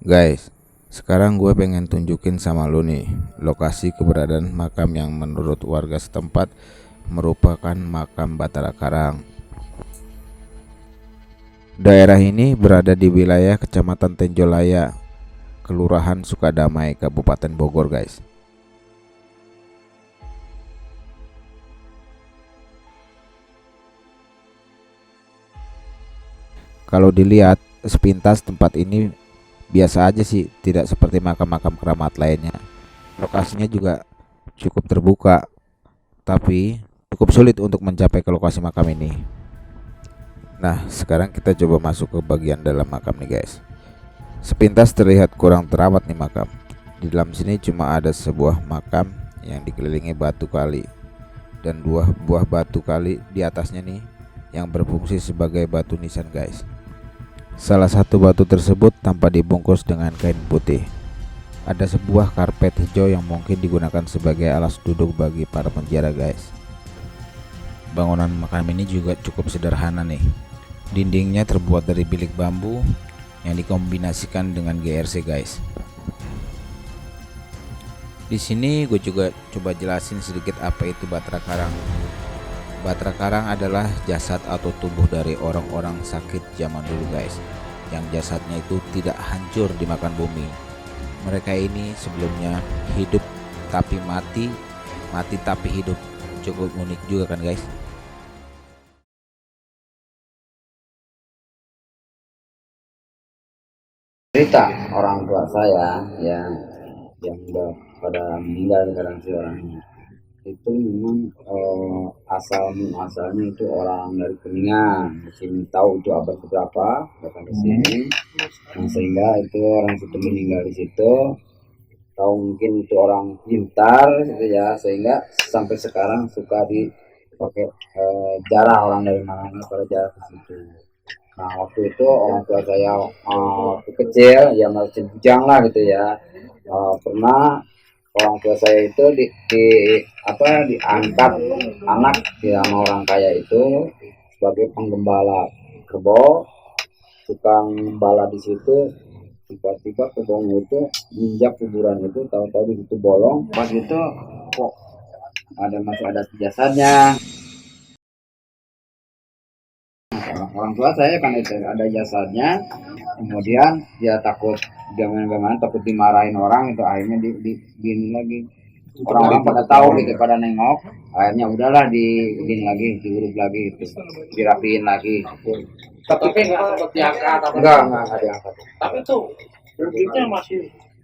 Guys, sekarang gue pengen tunjukin sama lu nih lokasi keberadaan makam yang menurut warga setempat merupakan makam Batara Karang. Daerah ini berada di wilayah Kecamatan Tenjolaya, Kelurahan Sukadamai, Kabupaten Bogor, guys. Kalau dilihat sepintas tempat ini biasa aja sih, tidak seperti makam-makam keramat lainnya. Lokasinya juga cukup terbuka, tapi cukup sulit untuk mencapai ke lokasi makam ini. Nah, sekarang kita coba masuk ke bagian dalam makam nih, guys. Sepintas terlihat kurang terawat nih makam. Di dalam sini cuma ada sebuah makam yang dikelilingi batu kali dan dua buah batu kali di atasnya nih yang berfungsi sebagai batu nisan, guys. Salah satu batu tersebut tanpa dibungkus dengan kain putih. Ada sebuah karpet hijau yang mungkin digunakan sebagai alas duduk bagi para penjara, guys. Bangunan makam ini juga cukup sederhana nih. Dindingnya terbuat dari bilik bambu yang dikombinasikan dengan GRC, guys. Di sini gue juga coba jelasin sedikit apa itu Batara Karang. Batara Karang adalah jasad atau tubuh dari orang-orang sakit zaman dulu, guys, yang jasadnya itu tidak hancur dimakan bumi. Mereka ini sebelumnya hidup tapi mati, mati tapi hidup. Cukup unik juga kan, guys? Cerita orang tua saya yang udah pada meninggal sekarang sih orangnya itu memang asal muasalnya itu orang dari Kuningan. Di sini tahu itu abad berapa datang ke sini. Nah, sehingga itu orang situ meninggal di situ, tahu mungkin itu orang pintar gitu ya, sehingga sampai sekarang suka dipakai jarah orang dari mana pada jarah ke situ. Nah, waktu itu orang tua saya waktu kecil ya masih bujang lah gitu ya, pernah orang tua saya itu diangkat anak di sama orang kaya itu sebagai penggembala kebo, tukang gembala di situ. Tiba-tiba kebongnya itu injak kuburan itu, tahu-tahu di situ bolong, pas itu kok masih ada jasadnya. Orang tua saya kan itu ada jasadnya, kemudian dia takut, jangan-jangan takut dimarahin orang, itu akhirnya di lagi orang-orang pada tahu gitu, pada nengok, akhirnya udahlah lagi diurut lagi, dirapiin lagi. Tapi nggak sempat diangkat atau Enggak diangkat. tapi tuh wujudnya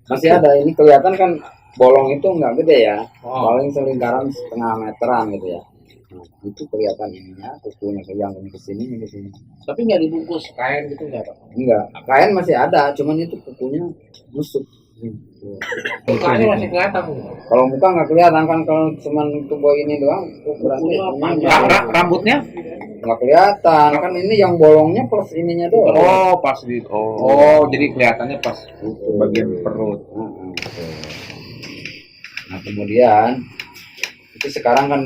Masih ada, ini kelihatan kan bolong itu enggak gede ya, oh, paling selingkaran setengah meteran gitu ya. Nah, itu kelihatan ininya, kukunya yang ke sini, ke sini. tapi nggak dibungkus kain gitu nggak Pak? Enggak, kain masih ada, cuman itu kukunya busuk. Mukanya masih kelihatan. Kalau muka nggak kelihatan kan, kalau cuman tubuh ini doang, berarti Rambutnya? nggak kelihatan kan, ini yang bolongnya plus ininya doang. Oh, pas di oh, jadi kelihatannya pas bagian perut. Nah, kemudian itu sekarang kan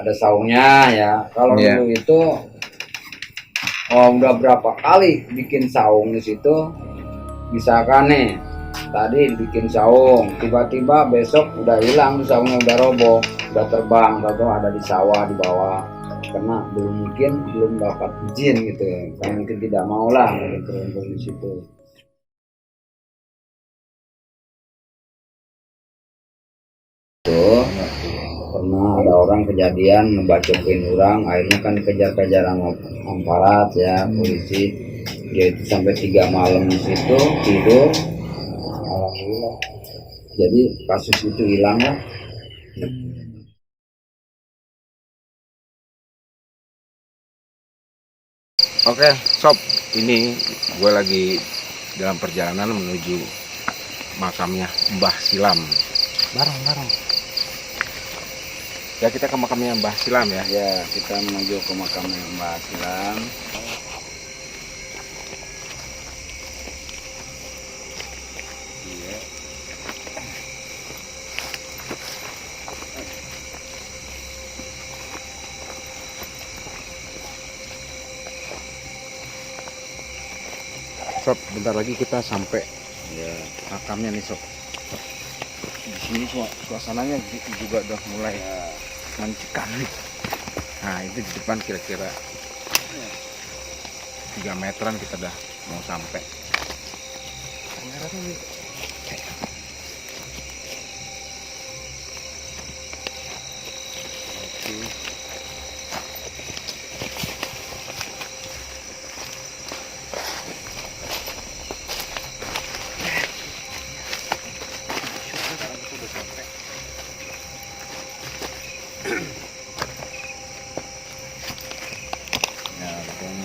ada saungnya ya. Kalau dulu itu udah berapa kali bikin saung di situ. Misalkan nih tadi bikin saung, tiba-tiba besok udah hilang, saungnya udah roboh, udah terbang, atau ada di sawah di bawah, karena belum dapat izin gitu ya, karena mungkin tidak mau lah gitu di situ. Tuh pernah ada orang kejadian ngebacokin orang, akhirnya kan dikejar-kejar sama aparat ya, polisi. Dia itu sampai 3 malam di situ tidur, alhamdulillah. Jadi kasus itu hilang lah. Oke, sob, ini gue lagi dalam perjalanan menuju makamnya Mbah Silam. Bareng. Ya, kita ke makamnya Mbah Silam ya. Ya, kita menuju ke makamnya Mbah Silam. Sob, bentar lagi kita sampai Ya. makamnya nih sob. Di sini suasananya juga udah mulai mencekam nih. Nah itu di depan kira-kira 3 meteran kita udah mau sampai.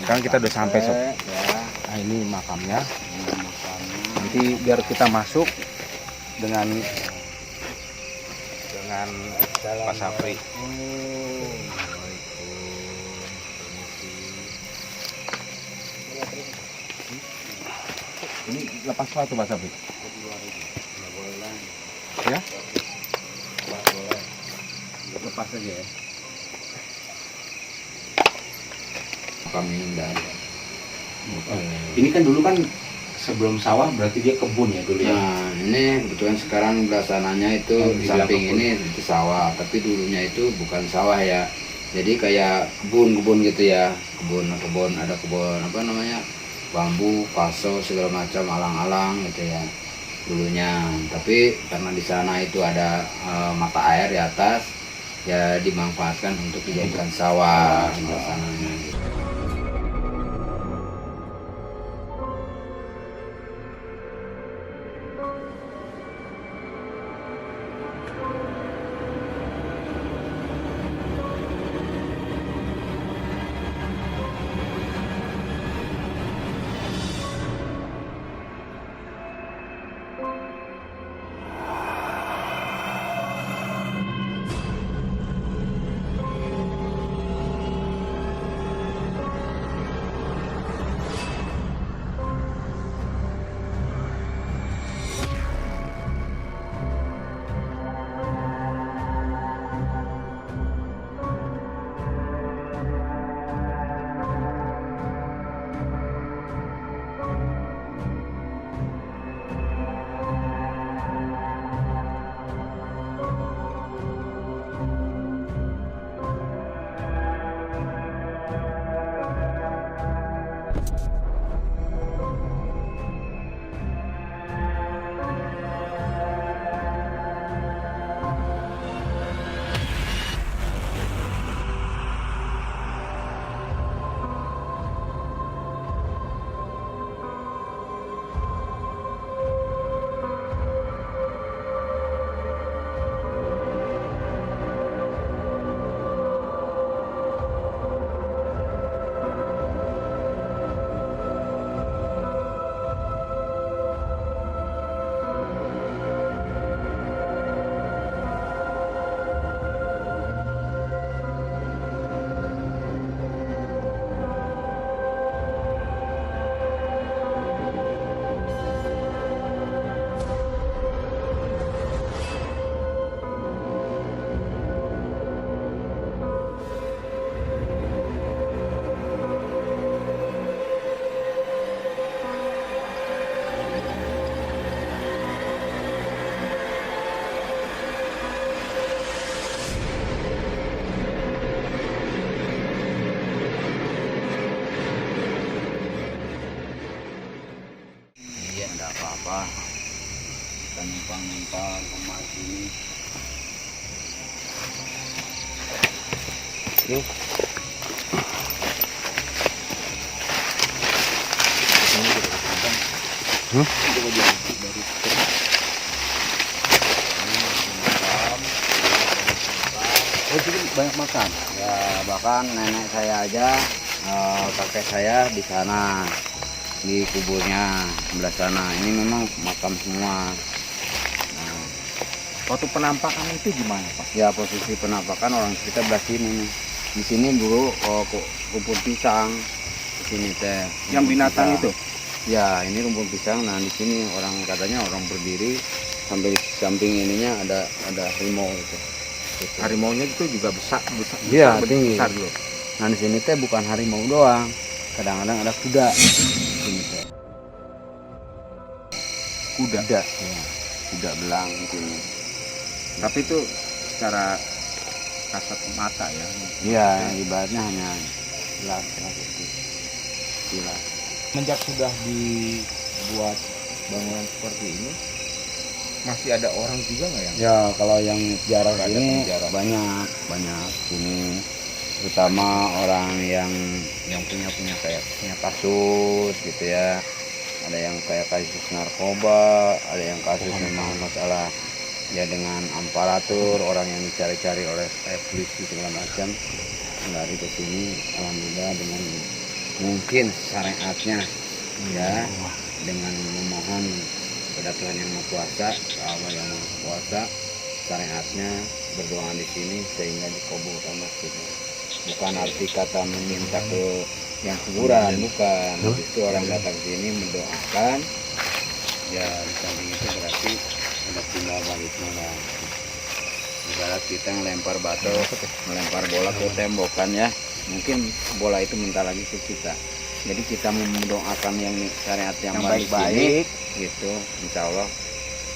Sekarang kita udah sampai sob. Ya. Nah ini makamnya. Ini makamnya. Nanti biar kita masuk dengan Pak Sapri. Ini lepas apa tuh Pak Sapri? Ya? Lepas aja ya. Makam ini enggak ada. Ini kan dulu kan sebelum sawah berarti dia kebun ya dulu ya. Nah, ini kebetulan sekarang belah sananya itu Yang di di samping belakang ini itu sawah, tapi dulunya itu bukan sawah ya. Jadi kayak kebun gitu ya, kebun ada kebun apa namanya, bambu, paso segala macam, alang-alang gitu ya dulunya. Tapi karena di sana itu ada mata air di atas, ya dimanfaatkan untuk dijadikan sawah belah sananya. Apa kita numpang rumah sini. Banyak makan. Ya bahkan nenek saya aja, kakek saya di sana di kuburnya sebelah sana. Ini memang makam semua. Nah, Waktu penampakan itu gimana Pak? ya posisi penampakan orang kita belah sini nih. Di sini dulu rumput pisang. Di sini teh. Yang rumput binatang pisang. itu? Ya ini rumput pisang. Nah di sini orang katanya orang berdiri sampai di samping ininya ada harimau itu. Gitu. Harimaunya itu juga besar, Iya, besar, tinggi. besar loh. Nah di sini teh bukan harimau doang, kadang-kadang ada kuda. Di sini teh. kuda. Ya, kuda belang mungkin. Tapi itu secara kasat mata ya. Iya, ibaratnya hanya jelas itu. Jelas. Semenjak sudah dibuat bangunan seperti ini, masih ada orang juga nggak yang? Ya, kalau yang sejarah Ada ini penjara. banyak ini, terutama orang yang punya kayak punya kasus gitu ya. Ada yang kayak kasus narkoba, ada yang kasus memang masalah ya dengan aparatur, orang yang dicari-cari oleh kayak polisi segala macam. Lari ke sini, alhamdulillah dengan mungkin syariatnya ya, dengan memohon kepada Tuhan yang Maha Kuasa, Allah yang Maha Kuasa, syariatnya berdoa di sini sehingga dikabulkan maksudnya. Bukan arti kata meminta ke yang kuburan, bukan. Itu orang datang sini mendoakan. Ya di samping itu berarti ada timbal baliknya lah. Ibarat kita melempar batu, melempar bola ke tembokan ya. Mungkin bola itu minta lagi ke kita. Jadi kita mendoakan yang syariat yang baik-baik gitu, insya Allah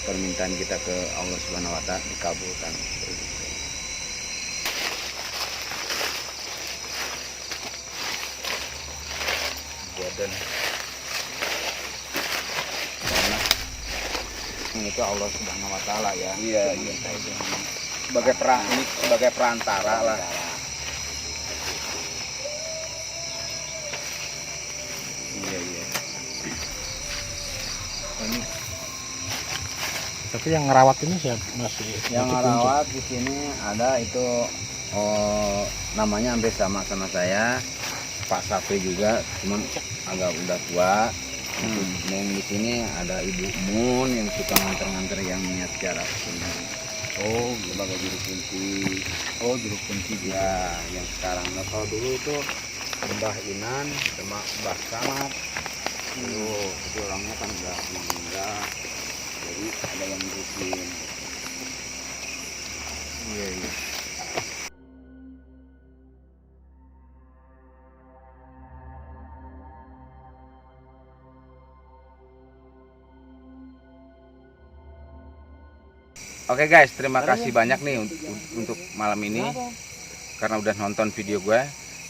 permintaan kita ke Allah Subhanahu Wa Taala dikabulkan. Dan karena itu Allah Subhanahu Wa Taala ya. Iya. Sebagai perantara lah. Iya. Ini Tapi yang ngerawat ini siapa masih? Yang masih merawat di sini ada itu namanya hampir sama saya, Pak Sapi juga, cuman agak udah tua. Yang di sini ada Ibu Mun yang suka nganter-nganter yang niat cara sini. oh, Sebagai juru kunci. juru kunci dia. Ya, yang sekarang. Nah, kalau dulu itu Mbah Inan sama Mbah Samad. Itu orangnya kan udah meninggal. Jadi ada yang ngurusin. Iya. Oke guys, terima kasih banyak nih untuk malam ini karena udah nonton video gue.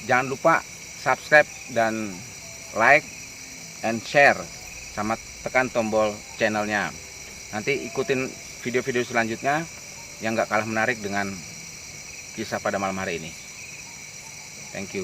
Jangan lupa subscribe dan like and share sama tekan tombol channelnya. Nanti ikutin video-video selanjutnya yang gak kalah menarik dengan kisah pada malam hari ini. Thank you.